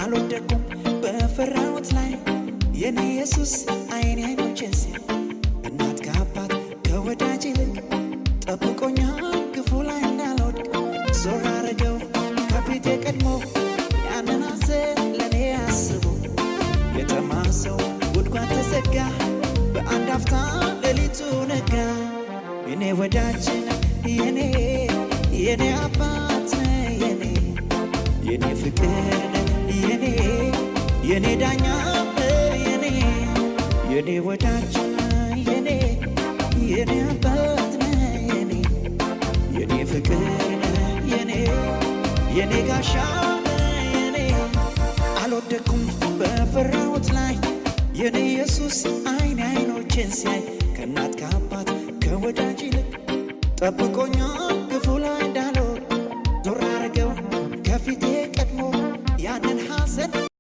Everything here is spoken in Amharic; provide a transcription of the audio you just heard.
አልወደኩም በፈራሁት ላይ የኔ ኢየሱስ አይኔ አይኖቼን ሲያይ እናት ከአባት ከወዳጅ ይልቅ ጠብቆኛል ክፉ ላይ እንዳልወድቅ ዞር አረገው ከፊቴ ቀድሞ ያንን ሐዘን ለኔ አስቦ የተማሰው ጉድጓድ ተዘጋ በአንድ አፍታ ሌሊቱ ነጋ የኔ ወዳጅ የኔ አባት የኔ ፍቅር የኔ ዳኛ የኔ ወዳጅ የኔ አባት የኔ ፍቅር የኔ ጋሻ አልወደኩም በፈራሁት ላይ የኔ ኢየሱስ አይኔ አይኖቼን ሲያይ ከእናት ከአባት ከወዳጅ ይልቅ ጠብቆኛል ክፉ ላይ እንዳልወድቅ ዞር አረገው ከፊቴ ቀድሞ ያንን ሐዘን